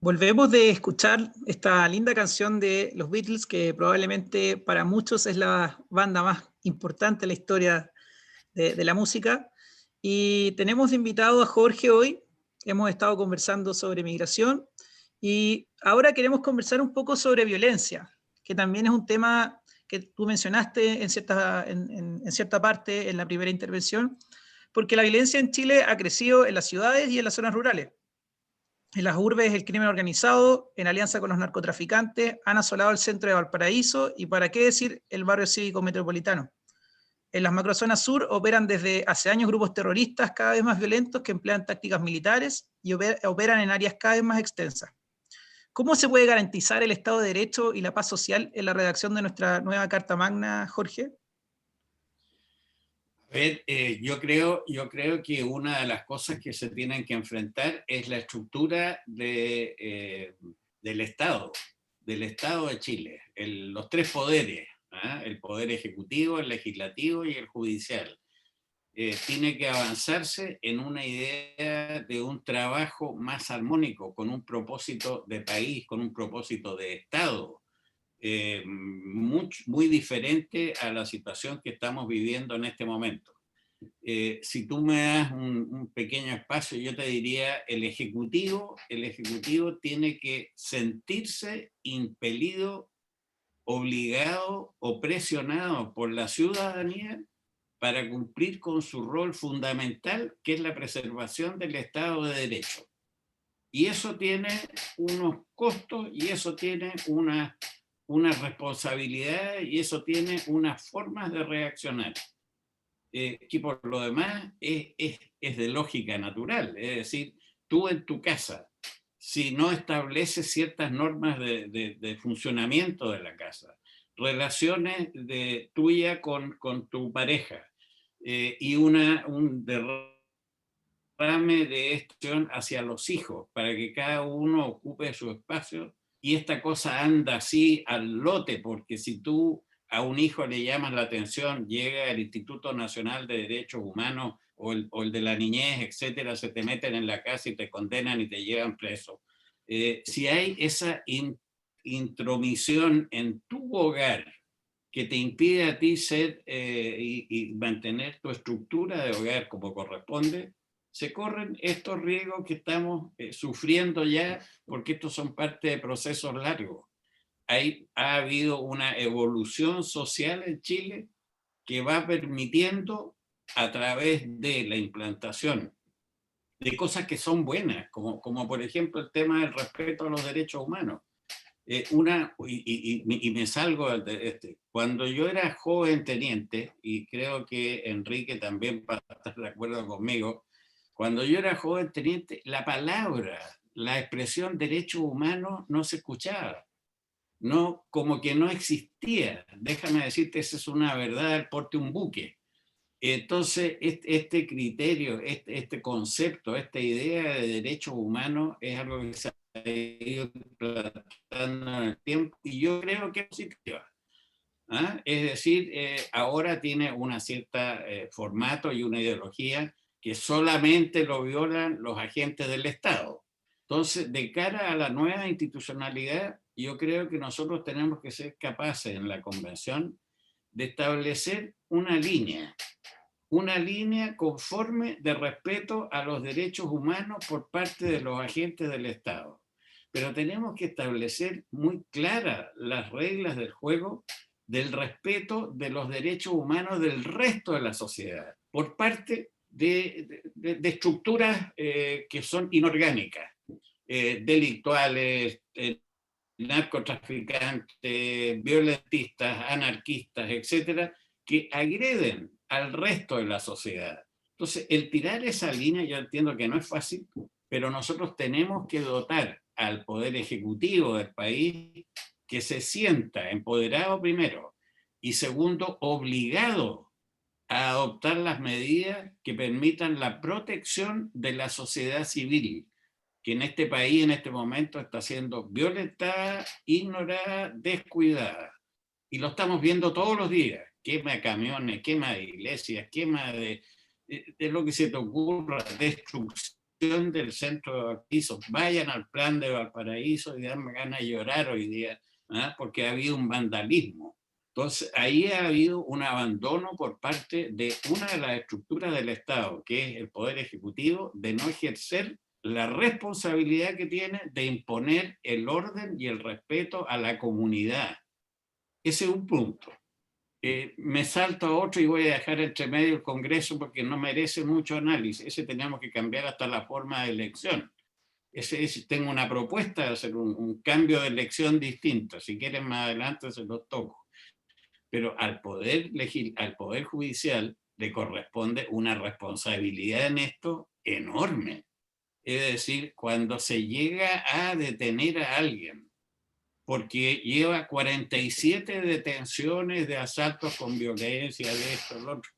Volvemos de escuchar esta linda canción de los Beatles, que probablemente para muchos es la banda más importante en la historia de la música. Y tenemos de invitado a Jorge hoy. Hemos estado conversando sobre migración y ahora queremos conversar un poco sobre violencia, que también es un tema que tú mencionaste en cierta parte en la primera intervención, porque la violencia en Chile ha crecido en las ciudades y en las zonas rurales. En las urbes, el crimen organizado, en alianza con los narcotraficantes, han asolado el centro de Valparaíso y, para qué decir, el barrio cívico metropolitano. En las macrozonas sur operan desde hace años grupos terroristas cada vez más violentos que emplean tácticas militares y operan en áreas cada vez más extensas. ¿Cómo se puede garantizar el Estado de Derecho y la paz social en la redacción de nuestra nueva Carta Magna, Jorge? A ver, yo creo que una de las cosas que se tienen que enfrentar es la estructura del Estado de Chile, los tres poderes, ¿ah? El poder ejecutivo, el legislativo y el judicial. Tiene que avanzarse en una idea de un trabajo más armónico, con un propósito de país, con un propósito de Estado. Muy diferente a la situación que estamos viviendo en este momento. Si tú me das un pequeño espacio, yo te diría, el ejecutivo tiene que sentirse impelido, obligado o presionado por la ciudadanía para cumplir con su rol fundamental, que es la preservación del Estado de Derecho. Y eso tiene unos costos, y eso tiene una responsabilidad, y eso tiene unas formas de reaccionar, que por lo demás es de lógica natural. Es decir, tú en tu casa, si no estableces ciertas normas de funcionamiento de la casa, relaciones tuya con tu pareja, y un derrame de acción hacia los hijos, para que cada uno ocupe su espacio, y esta cosa anda así al lote, porque si tú a un hijo le llamas la atención, llega el Instituto Nacional de Derechos Humanos o el de la niñez, etcétera, se te meten en la casa y te condenan y te llevan preso. Si hay esa intromisión en tu hogar que te impide a ti ser y mantener tu estructura de hogar como corresponde, se corren estos riesgos que estamos sufriendo ya, porque estos son parte de procesos largos. Ha habido una evolución social en Chile que va permitiendo, a través de la implantación de cosas que son buenas, como por ejemplo el tema del respeto a los derechos humanos. Y me salgo de este. Cuando yo era joven teniente, y creo que Enrique también va a estar de acuerdo conmigo, cuando yo era joven teniente, la palabra, la expresión derechos humanos no se escuchaba. No, como que no existía. Déjame decirte, esa es una verdad del porte un buque. Entonces, este criterio, este concepto, esta idea de derechos humanos es algo que se ha ido tratando en el tiempo, y yo creo que es positiva. ¿Ah? Es decir, ahora tiene una cierta formato y una ideología que solamente lo violan los agentes del Estado. Entonces, de cara a la nueva institucionalidad, yo creo que nosotros tenemos que ser capaces en la convención de establecer una línea conforme de respeto a los derechos humanos por parte de los agentes del Estado. Pero tenemos que establecer muy claras las reglas del juego del respeto de los derechos humanos del resto de la sociedad, por parte de estructuras que son inorgánicas, delictuales, narcotraficantes, violentistas, anarquistas, etcétera, que agreden al resto de la sociedad. Entonces, el tirar esa línea, yo entiendo que no es fácil, pero nosotros tenemos que dotar al poder ejecutivo del país que se sienta empoderado primero, y segundo, obligado a adoptar las medidas que permitan la protección de la sociedad civil, que en este país en este momento está siendo violentada, ignorada, descuidada. Y lo estamos viendo todos los días. Quema de camiones, quema de iglesias, quema de lo que se te ocurra, destrucción del centro de Valparaíso. Vayan al plan de Valparaíso y dan ganas de llorar hoy día, porque ha habido un vandalismo. Entonces, ahí ha habido un abandono por parte de una de las estructuras del Estado, que es el Poder Ejecutivo, de no ejercer la responsabilidad que tiene de imponer el orden y el respeto a la comunidad. Ese es un punto. Me salto a otro y voy a dejar entre medio el Congreso porque no merece mucho análisis. Ese tenemos que cambiar hasta la forma de elección. Tengo una propuesta de hacer un cambio de elección distinto. Si quieren más adelante se los toco. Pero al poder judicial le corresponde una responsabilidad en esto enorme. Es decir, cuando se llega a detener a alguien porque lleva 47 detenciones de asaltos con violencia, de esto, lo otro,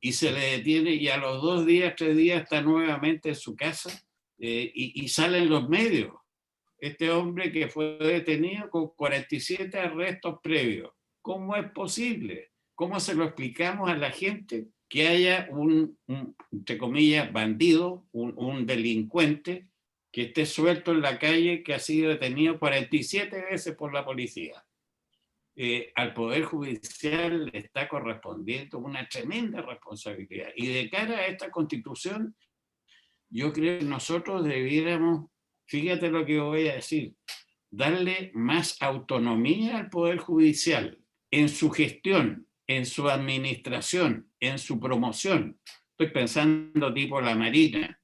y se le detiene y a los 2 días, 3 días está nuevamente en su casa y sale en los medios. Este hombre que fue detenido con 47 arrestos previos. ¿Cómo es posible? ¿Cómo se lo explicamos a la gente que haya entre comillas, bandido, un delincuente que esté suelto en la calle, que ha sido detenido 47 veces por la policía? Al Poder Judicial le está correspondiendo una tremenda responsabilidad. Y de cara a esta Constitución, yo creo que nosotros debiéramos, fíjate lo que voy a decir, darle más autonomía al Poder Judicial en su gestión, en su administración, en su promoción. Estoy pensando tipo la Marina,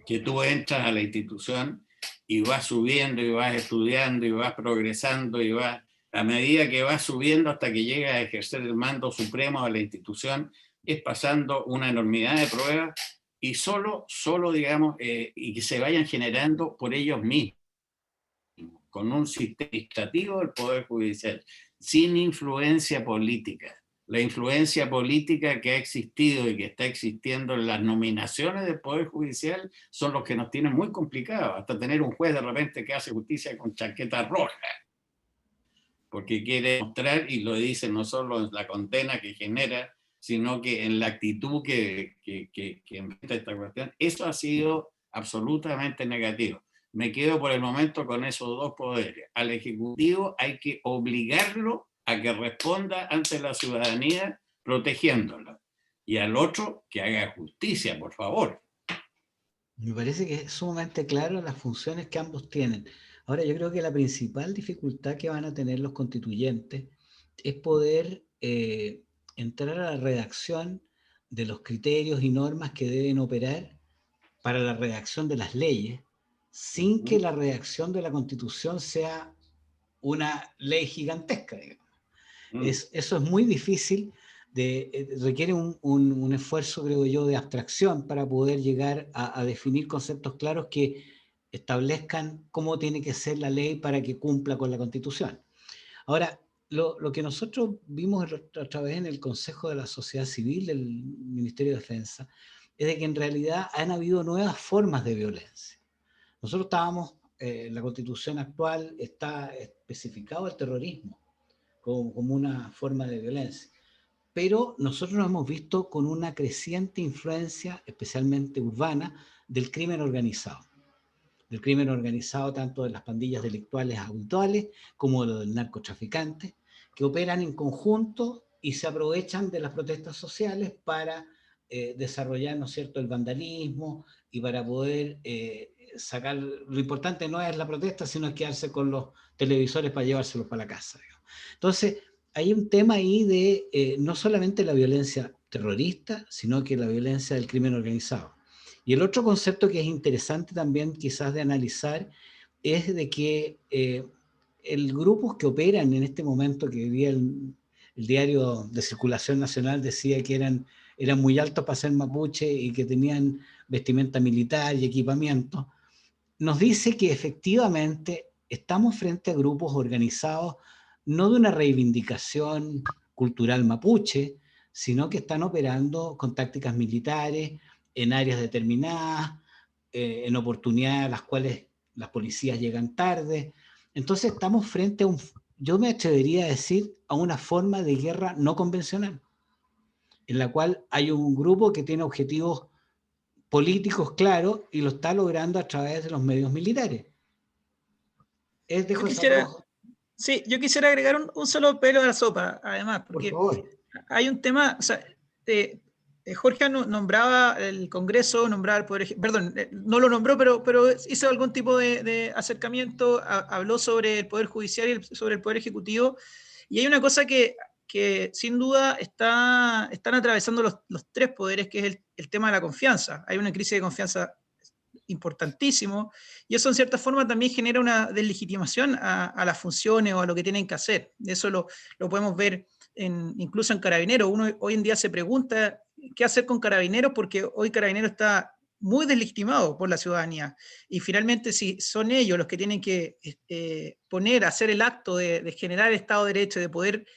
que tú entras a la institución y vas subiendo y vas estudiando y vas progresando y vas, a medida que vas subiendo hasta que llegas a ejercer el mando supremo de la institución, es pasando una enormidad de pruebas y solo digamos, y que se vayan generando por ellos mismos, con un sistema administrativo del Poder Judicial, sin influencia política. La influencia política que ha existido y que está existiendo en las nominaciones del Poder Judicial son los que nos tienen muy complicados, hasta tener un juez de repente que hace justicia con chaqueta roja, porque quiere mostrar, y lo dice no solo en la condena que genera, sino que en la actitud que enfrenta esta cuestión. Eso ha sido absolutamente negativo. Me quedo por el momento con esos dos poderes. Al Ejecutivo hay que obligarlo a que responda ante la ciudadanía protegiéndola. Y al otro, que haga justicia, por favor. Me parece que es sumamente claro las funciones que ambos tienen. Ahora, yo creo que la principal dificultad que van a tener los constituyentes es poder entrar a la redacción de los criterios y normas que deben operar para la redacción de las leyes, sin que la redacción de la Constitución sea una ley gigantesca, digamos. Eso es muy difícil, requiere un esfuerzo, creo yo, de abstracción para poder llegar a definir conceptos claros que establezcan cómo tiene que ser la ley para que cumpla con la Constitución. Ahora, lo que nosotros vimos otra vez en el Consejo de la Sociedad Civil del Ministerio de Defensa es de que en realidad han habido nuevas formas de violencia. Nosotros estábamos, en la Constitución actual está especificado el terrorismo como una forma de violencia, pero nosotros nos hemos visto con una creciente influencia, especialmente urbana, del crimen organizado tanto de las pandillas delictuales habituales como de los narcotraficantes, que operan en conjunto y se aprovechan de las protestas sociales para desarrollar, ¿no es cierto?, el vandalismo y para poder sacar. Lo importante no es la protesta, sino quedarse con los televisores para llevárselos para la casa, digamos. Entonces, hay un tema ahí de no solamente la violencia terrorista, sino que la violencia del crimen organizado. Y el otro concepto que es interesante también quizás de analizar es de que el grupos que operan en este momento, que hoy día el diario de circulación nacional decía que eran muy altos para ser mapuche y que tenían vestimenta militar y equipamiento, nos dice que efectivamente estamos frente a grupos organizados no de una reivindicación cultural mapuche, sino que están operando con tácticas militares en áreas determinadas, en oportunidades a las cuales las policías llegan tarde. Entonces estamos frente a yo me atrevería a decir, a una forma de guerra no convencional, en la cual hay un grupo que tiene objetivos políticos, claro, y lo está logrando a través de los medios militares. Sí, yo quisiera agregar un solo pelo a la sopa, además, porque hay un tema, o sea, Jorge nombraba el Congreso, nombraba el Poder, perdón, no lo nombró, pero hizo algún tipo de acercamiento, habló sobre el Poder Judicial y sobre el Poder Ejecutivo, y hay una cosa que sin duda están atravesando los tres poderes, que es el tema de la confianza. Hay una crisis de confianza importantísimo, y eso en cierta forma también genera una deslegitimación a las funciones o a lo que tienen que hacer. Eso lo podemos ver incluso en Carabineros. Uno hoy en día se pregunta qué hacer con Carabineros, porque hoy Carabineros está muy deslegitimado por la ciudadanía, y finalmente si son ellos los que tienen que hacer el acto de generar el Estado de Derecho, de poder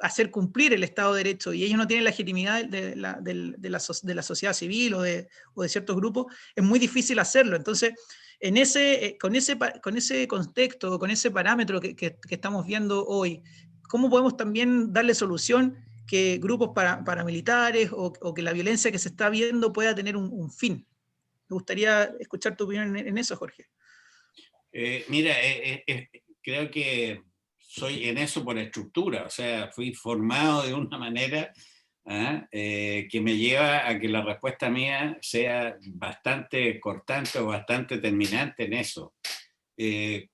hacer cumplir el Estado de Derecho, y ellos no tienen la legitimidad de la sociedad civil o de ciertos grupos, es muy difícil hacerlo. Entonces, con ese contexto, con ese parámetro que estamos viendo hoy, ¿cómo podemos también darle solución que grupos paramilitares o que la violencia que se está viendo pueda tener un fin? Me gustaría escuchar tu opinión en eso, Jorge. Mira, creo que soy en eso por estructura, o sea, fui formado de una manera que me lleva a que la respuesta mía sea bastante cortante o bastante terminante en eso.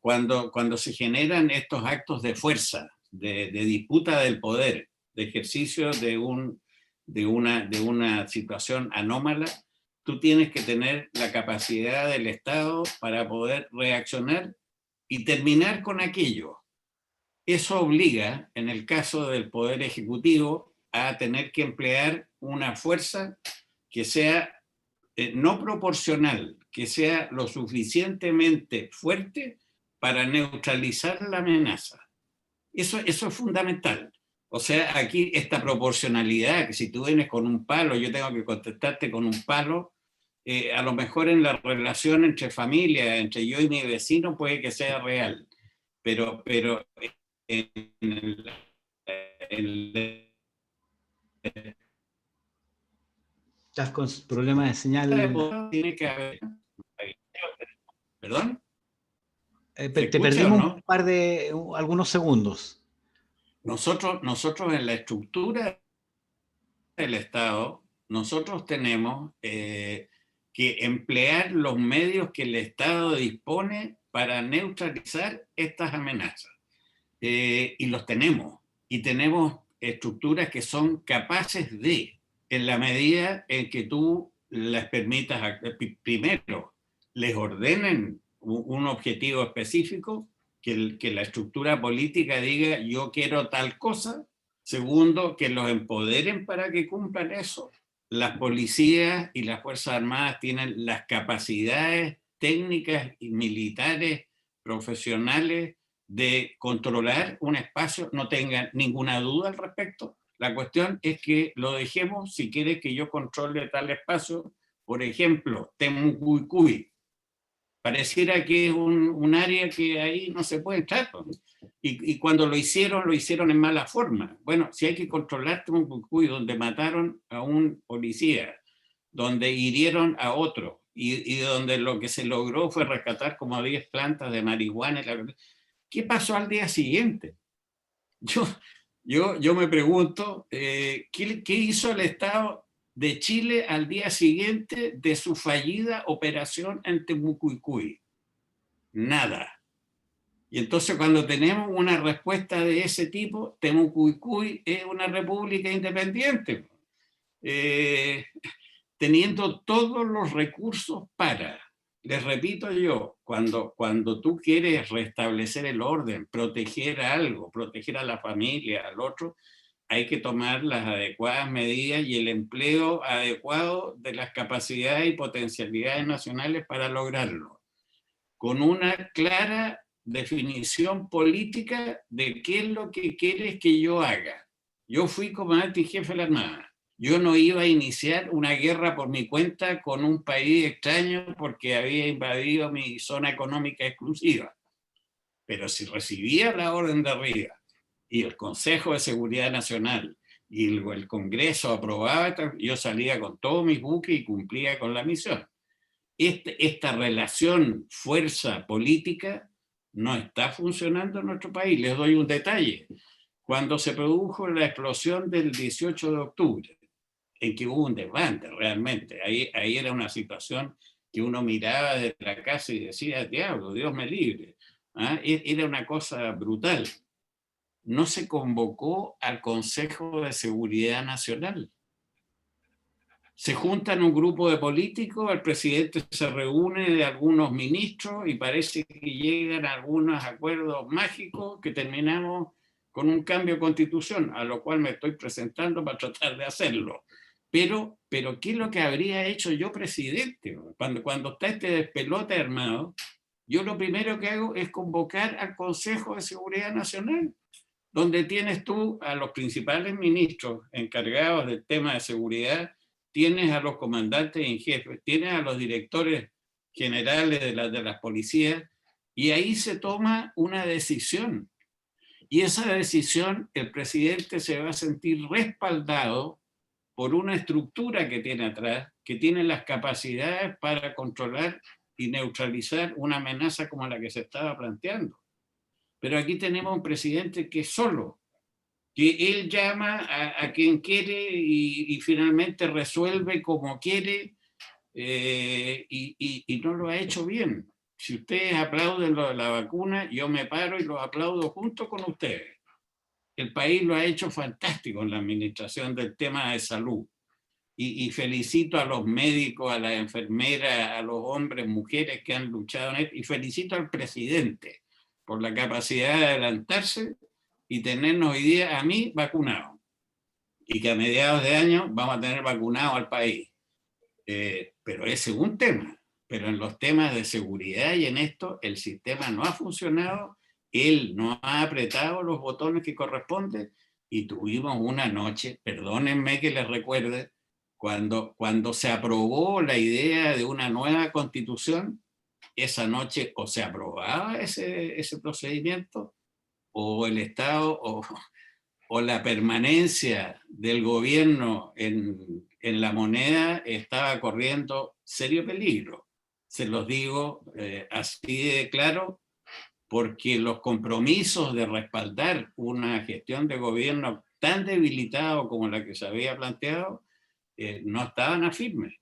Cuando se generan estos actos de fuerza, de disputa del poder, de ejercicio de una situación anómala, tú tienes que tener la capacidad del Estado para poder reaccionar y terminar con aquello. Eso obliga, en el caso del Poder Ejecutivo, a tener que emplear una fuerza que sea no proporcional, que sea lo suficientemente fuerte para neutralizar la amenaza. Eso es fundamental. O sea, aquí esta proporcionalidad, que si tú vienes con un palo, yo tengo que contestarte con un palo, a lo mejor en la relación entre familia, entre yo y mi vecino, puede que sea real, pero Estás con problemas de señal. Tiene que haber. ¿Perdón? Te perdimos, ¿no? Algunos segundos. Nosotros en la estructura del Estado, nosotros tenemos que emplear los medios que el Estado dispone para neutralizar estas amenazas. Y los tenemos. Y tenemos estructuras que son capaces de, en la medida en que tú les permitas, primero, les ordenen un objetivo específico, que la estructura política diga yo quiero tal cosa. Segundo, que los empoderen para que cumplan eso. Las policías y las Fuerzas Armadas tienen las capacidades técnicas y militares profesionales de controlar un espacio, no tengan ninguna duda al respecto. La cuestión es que lo dejemos. Si quieres que yo controle tal espacio, por ejemplo, Temucuicui, pareciera que es un área que ahí no se puede entrar. Y cuando lo hicieron en mala forma. Bueno, si hay que controlar Temucuicui, donde mataron a un policía, donde hirieron a otro, y donde lo que se logró fue rescatar como 10 plantas de marihuana. ¿Qué pasó al día siguiente? Yo me pregunto, ¿qué hizo el Estado de Chile al día siguiente de su fallida operación en Temucuicui? Nada. Y entonces cuando tenemos una respuesta de ese tipo, Temucuicui es una república independiente, teniendo todos los recursos para. Les repito yo, cuando tú quieres restablecer el orden, proteger algo, proteger a la familia, al otro, hay que tomar las adecuadas medidas y el empleo adecuado de las capacidades y potencialidades nacionales para lograrlo, con una clara definición política de qué es lo que quieres que yo haga. Yo fui comandante y jefe de la Armada. Yo no iba a iniciar una guerra por mi cuenta con un país extraño porque había invadido mi zona económica exclusiva. Pero si recibía la orden de arriba y el Consejo de Seguridad Nacional y el Congreso aprobaba, yo salía con todos mis buques y cumplía con la misión. Esta relación fuerza política no está funcionando en nuestro país. Les doy un detalle. Cuando se produjo la explosión del 18 de octubre, en que hubo un desbande realmente, ahí era una situación que uno miraba desde la casa y decía, diablo, Dios me libre. ¿Ah? Era una cosa brutal. No se convocó al Consejo de Seguridad Nacional. Se juntan un grupo de políticos, el presidente se reúne de algunos ministros y parece que llegan a algunos acuerdos mágicos que terminamos con un cambio de constitución, a lo cual me estoy presentando para tratar de hacerlo. Pero ¿qué es lo que habría hecho yo presidente? Cuando está este despelote armado, yo lo primero que hago es convocar al Consejo de Seguridad Nacional, donde tienes tú a los principales ministros encargados del tema de seguridad, tienes a los comandantes en jefe, tienes a los directores generales de las policías, y ahí se toma una decisión. Y esa decisión, el presidente se va a sentir respaldado por una estructura que tiene atrás, que tiene las capacidades para controlar y neutralizar una amenaza como la que se estaba planteando. Pero aquí tenemos un presidente que es solo, que él llama a quien quiere y finalmente resuelve como quiere, y no lo ha hecho bien. Si ustedes aplauden lo de la vacuna, yo me paro y los aplaudo junto con ustedes. El país lo ha hecho fantástico en la administración del tema de salud. Y felicito a los médicos, a las enfermeras, a los hombres, mujeres que han luchado en esto, y felicito al presidente por la capacidad de adelantarse y tenernos hoy día a mí vacunado. Y que a mediados de año vamos a tener vacunado al país. Pero ese es un tema. Pero en los temas de seguridad y en esto, el sistema no ha funcionado, él no ha apretado los botones que corresponden, y tuvimos una noche, perdónenme que les recuerde, cuando se aprobó la idea de una nueva constitución, esa noche o se aprobaba ese procedimiento, o el Estado o la permanencia del gobierno en la moneda estaba corriendo serio peligro. Se los digo así de claro, porque los compromisos de respaldar una gestión de gobierno tan debilitado como la que se había planteado no estaban a firme.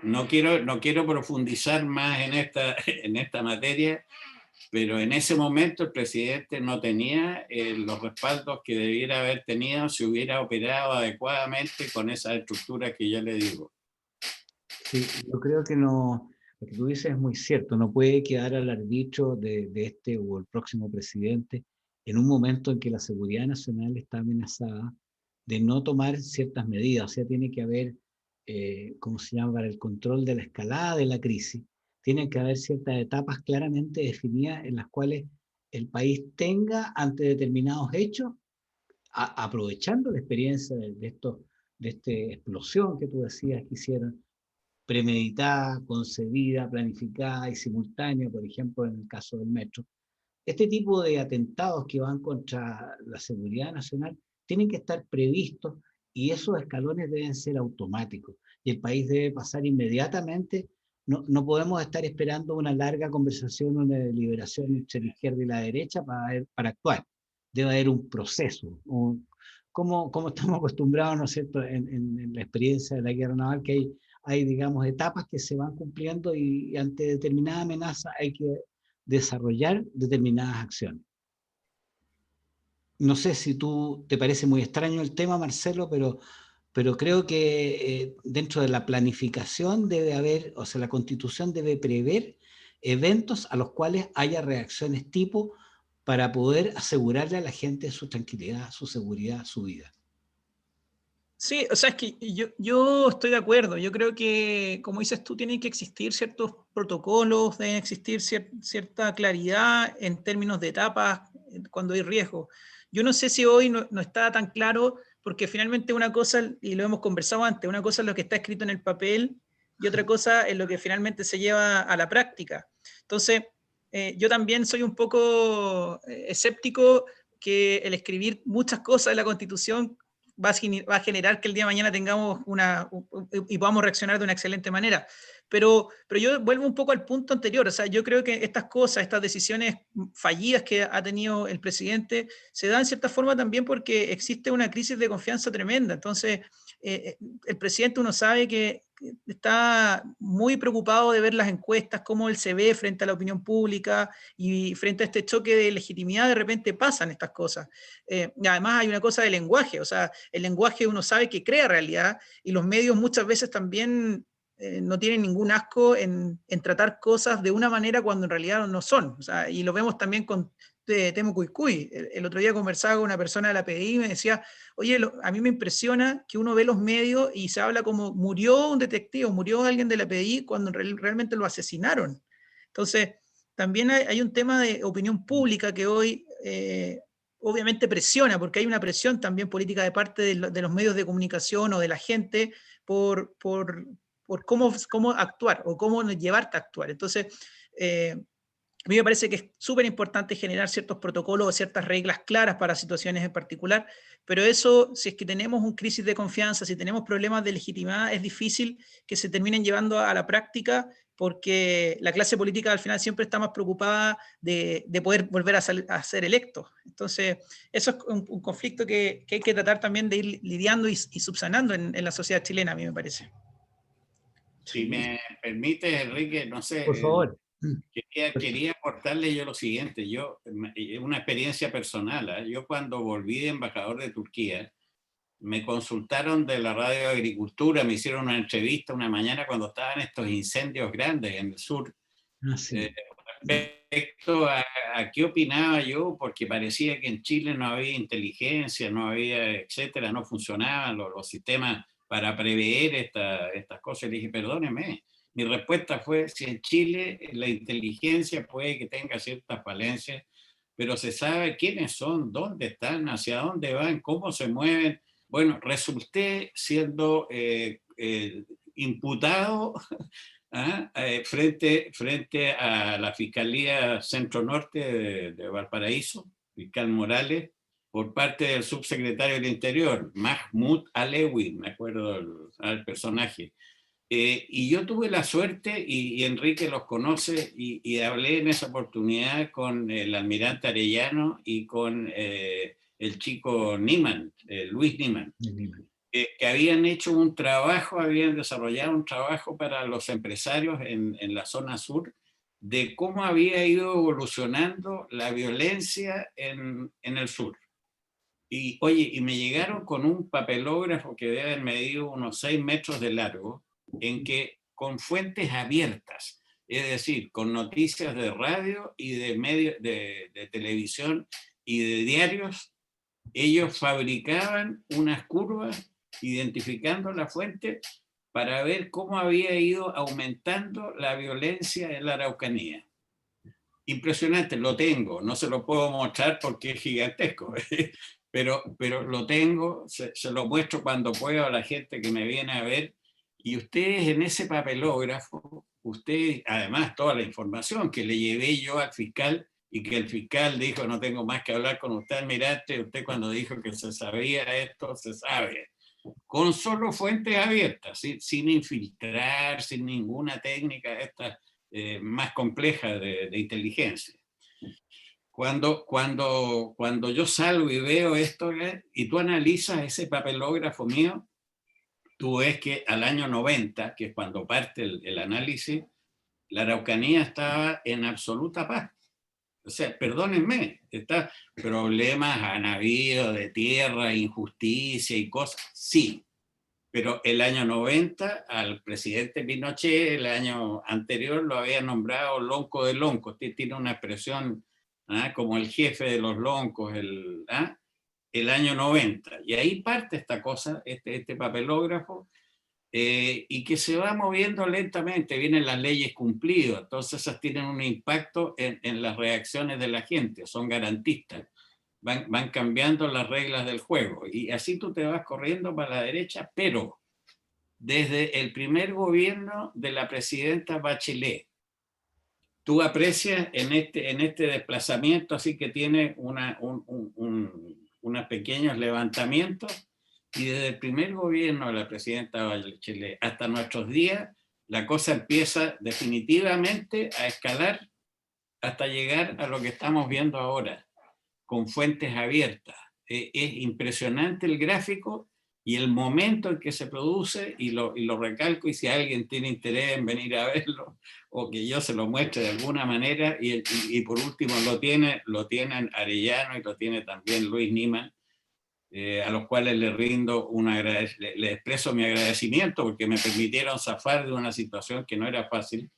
No quiero profundizar más en esta materia, pero en ese momento el presidente no tenía los respaldos que debiera haber tenido si hubiera operado adecuadamente con esa estructura que yo le digo. Sí, yo creo que no, lo que tú dices es muy cierto, no puede quedar al arbitrio de este o el próximo presidente en un momento en que la seguridad nacional está amenazada de no tomar ciertas medidas, o sea, tiene que haber, ¿cómo se llama?, para el control de la escalada de la crisis, tienen que haber ciertas etapas claramente definidas en las cuales el país tenga ante determinados hechos, aprovechando la experiencia de esta explosión que tú decías que hicieron, premeditada, concebida, planificada y simultánea, por ejemplo, en el caso del metro. Este tipo de atentados que van contra la seguridad nacional tienen que estar previstos, y esos escalones deben ser automáticos. Y el país debe pasar inmediatamente. No podemos estar esperando una larga conversación, una deliberación entre la izquierda y la derecha para actuar. Debe haber un proceso. Como estamos acostumbrados, ¿no es cierto?, en la experiencia de la guerra naval, que hay, digamos, etapas que se van cumpliendo y ante determinada amenaza hay que desarrollar determinadas acciones. No sé si tú te parece muy extraño el tema, Marcelo, pero creo que dentro de la planificación debe haber, o sea, la Constitución debe prever eventos a los cuales haya reacciones tipo para poder asegurarle a la gente su tranquilidad, su seguridad, su vida. Sí, o sea, es que yo estoy de acuerdo. Yo creo que, como dices tú, tienen que existir ciertos protocolos, deben existir cierta claridad en términos de etapas cuando hay riesgo. Yo no sé si hoy no está tan claro, porque finalmente una cosa, y lo hemos conversado antes, una cosa es lo que está escrito en el papel y otra cosa es lo que finalmente se lleva a la práctica. Entonces, yo también soy un poco escéptico que el escribir muchas cosas en la Constitución va a generar que el día de mañana tengamos y podamos reaccionar de una excelente manera. Pero yo vuelvo un poco al punto anterior, o sea, yo creo que estas cosas, estas decisiones fallidas que ha tenido el presidente, se dan en cierta forma también porque existe una crisis de confianza tremenda. Entonces, el presidente, uno sabe que está muy preocupado de ver las encuestas, cómo él se ve frente a la opinión pública, y frente a este choque de legitimidad de repente pasan estas cosas. Y además hay una cosa de lenguaje, o sea, el lenguaje uno sabe que crea realidad, y los medios muchas veces también no tienen ningún asco en tratar cosas de una manera cuando en realidad no son. O sea, y lo vemos también con Temo Cuycuy. El otro día conversaba con una persona de la PDI y me decía, oye, a mí me impresiona que uno ve los medios y se habla como murió un detective, murió alguien de la PDI, cuando realmente lo asesinaron. Entonces, también hay un tema de opinión pública que hoy obviamente presiona, porque hay una presión también política de parte de los medios de comunicación o de la gente por cómo actuar o cómo llevarte a actuar. Entonces, a mí me parece que es súper importante generar ciertos protocolos o ciertas reglas claras para situaciones en particular, pero eso, si es que tenemos una crisis de confianza, si tenemos problemas de legitimidad, es difícil que se terminen llevando a la práctica, porque la clase política al final siempre está más preocupada de poder volver a ser electos. Entonces, eso es un conflicto que hay que tratar también de ir lidiando y subsanando en la sociedad chilena, a mí me parece. Si me permite, Enrique, no sé, Por favor. quería aportarle yo lo siguiente. Una experiencia personal, ¿eh? Yo cuando volví de embajador de Turquía, me consultaron de la radio de Agricultura, me hicieron una entrevista una mañana cuando estaban estos incendios grandes en el sur, respecto a qué opinaba yo, porque parecía que en Chile no había inteligencia, no había, etcétera, no funcionaban los sistemas para prever estas cosas. Le dije, perdóneme, mi respuesta fue, si en Chile la inteligencia puede que tenga ciertas falencias, pero se sabe quiénes son, dónde están, hacia dónde van, cómo se mueven. Bueno, resulté siendo imputado frente a la Fiscalía Centro Norte de Valparaíso, fiscal Morales, por parte del subsecretario del Interior, Mahmoud Alewi, me acuerdo el personaje. Y yo tuve la suerte, y Enrique los conoce, y hablé en esa oportunidad con el almirante Arellano y con el chico Niman, Luis Niman, que habían hecho un trabajo, habían desarrollado un trabajo para los empresarios en la zona sur, de cómo había ido evolucionando la violencia en el sur. Y oye, y me llegaron con un papelógrafo que debe haber medido unos 6 metros de largo, en que con fuentes abiertas, es decir, con noticias de radio y de medios de televisión y de diarios, ellos fabricaban unas curvas identificando la fuente para ver cómo había ido aumentando la violencia en la Araucanía. Impresionante, lo tengo, no se lo puedo mostrar porque es gigantesco, pero lo tengo, se lo muestro cuando puedo a la gente que me viene a ver, y ustedes en ese papelógrafo, ustedes, además toda la información que le llevé yo al fiscal, y que el fiscal dijo, no tengo más que hablar con usted, almirante, usted cuando dijo que se sabía esto, se sabe, con solo fuentes abiertas, sin infiltrar, sin ninguna técnica esta más compleja de inteligencia. Cuando yo salgo y veo esto, y tú analizas ese papelógrafo mío, tú ves que al año 90, que es cuando parte el análisis, la Araucanía estaba en absoluta paz. O sea, perdónenme, problemas han habido de tierra, injusticia y cosas, sí, pero el año 90 al presidente Pinochet, el año anterior lo había nombrado lonco de loncos, tiene una expresión como el jefe de los loncos, el año 90, y ahí parte esta cosa, este papelógrafo, y que se va moviendo lentamente, vienen las leyes cumplidas, entonces esas tienen un impacto en las reacciones de la gente, son garantistas, van cambiando las reglas del juego, y así tú te vas corriendo para la derecha, pero desde el primer gobierno de la presidenta Bachelet, tú aprecias en este desplazamiento, así que tiene unos pequeños levantamientos, y desde el primer gobierno de la presidenta Bachelet hasta nuestros días, la cosa empieza definitivamente a escalar hasta llegar a lo que estamos viendo ahora, con fuentes abiertas. Es impresionante el gráfico y el momento en que se produce, y lo recalco, y si alguien tiene interés en venir a verlo, o que yo se lo muestre de alguna manera, y por último lo tienen Arellano y lo tiene también Luis Niman, a los cuales les expreso mi agradecimiento porque me permitieron zafar de una situación que no era fácil.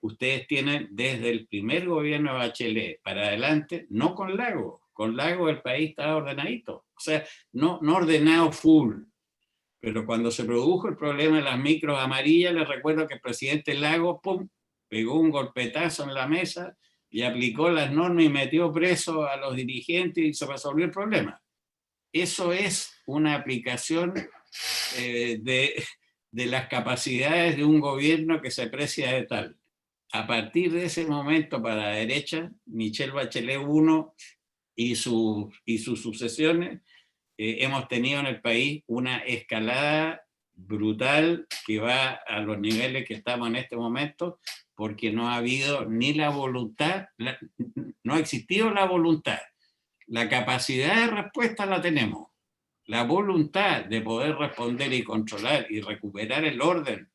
Ustedes tienen desde el primer gobierno de Bachelet para adelante, no con Lago el país estaba ordenadito, o sea, no ordenado full, pero cuando se produjo el problema de las micros amarillas, les recuerdo que el presidente Lago, pum, pegó un golpetazo en la mesa y aplicó las normas y metió preso a los dirigentes y se resolvió el problema. Eso es una aplicación de las capacidades de un gobierno que se aprecia de tal. A partir de ese momento para la derecha, Michelle Bachelet I y sus sucesiones, hemos tenido en el país una escalada brutal que va a los niveles que estamos en este momento, porque no ha habido ni la voluntad, no ha existido la voluntad. La capacidad de respuesta la tenemos. La voluntad de poder responder y controlar y recuperar el orden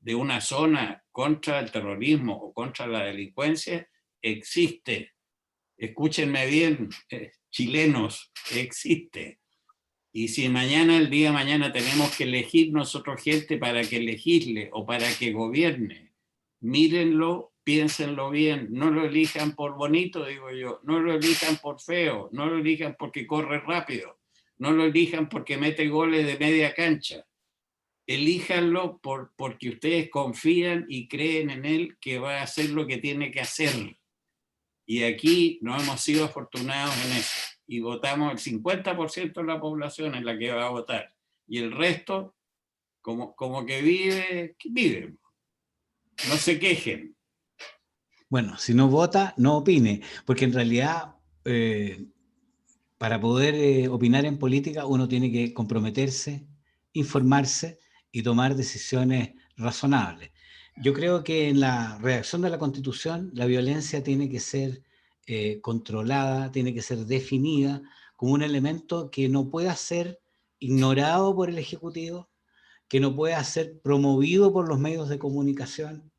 de una zona contra el terrorismo o contra la delincuencia existe. Escúchenme bien, chilenos, existe. Y si el día de mañana tenemos que elegir nosotros gente para que legisle o para que gobierne, mírenlo, piénsenlo bien, no lo elijan por bonito, digo yo, no lo elijan por feo, no lo elijan porque corre rápido, no lo elijan porque mete goles de media cancha. Elíjanlo porque ustedes confían y creen en él que va a hacer lo que tiene que hacer. Y aquí no hemos sido afortunados en eso. Y votamos el 50% de la población en la que va a votar. Y el resto, como que vive. No se quejen. Bueno, si no vota, no opine, porque en realidad para poder opinar en política uno tiene que comprometerse, informarse y tomar decisiones razonables. Yo creo que en la redacción de la Constitución la violencia tiene que ser controlada, tiene que ser definida como un elemento que no pueda ser ignorado por el Ejecutivo, que no pueda ser promovido por los medios de comunicación,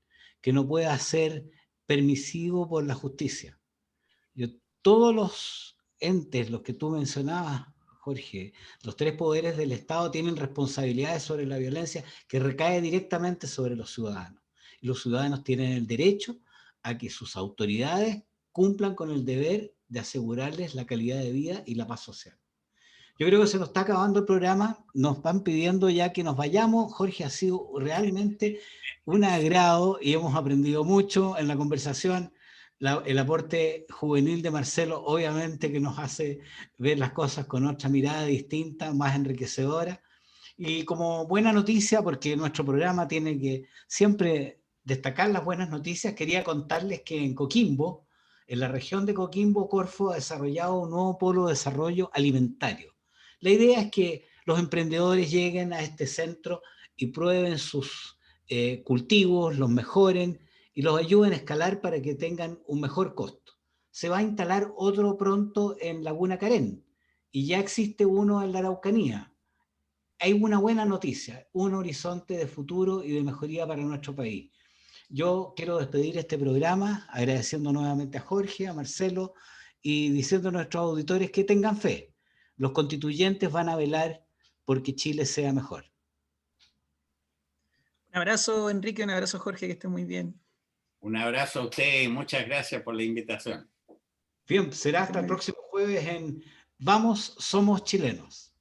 que no pueda ser permisivo por la justicia. Todos los entes, los que tú mencionabas, Jorge, los tres poderes del Estado tienen responsabilidades sobre la violencia que recae directamente sobre los ciudadanos. Y los ciudadanos tienen el derecho a que sus autoridades cumplan con el deber de asegurarles la calidad de vida y la paz social. Yo creo que se nos está acabando el programa, nos van pidiendo ya que nos vayamos. Jorge, ha sido realmente un agrado y hemos aprendido mucho en la conversación. El aporte juvenil de Marcelo obviamente que nos hace ver las cosas con otra mirada distinta, más enriquecedora. Y como buena noticia, porque nuestro programa tiene que siempre destacar las buenas noticias, quería contarles que en Coquimbo, en la región de Coquimbo, Corfo ha desarrollado un nuevo polo de desarrollo alimentario. La idea es que los emprendedores lleguen a este centro y prueben sus cultivos, los mejoren y los ayuden a escalar para que tengan un mejor costo. Se va a instalar otro pronto en Laguna Carén y ya existe uno en la Araucanía. Hay una buena noticia, un horizonte de futuro y de mejoría para nuestro país. Yo quiero despedir este programa agradeciendo nuevamente a Jorge, a Marcelo y diciendo a nuestros auditores que tengan fe. Los constituyentes van a velar porque Chile sea mejor. Un abrazo, Enrique, un abrazo, Jorge, que esté muy bien. Un abrazo a usted y muchas gracias por la invitación. Bien, será hasta el próximo jueves en Vamos, Somos Chilenos.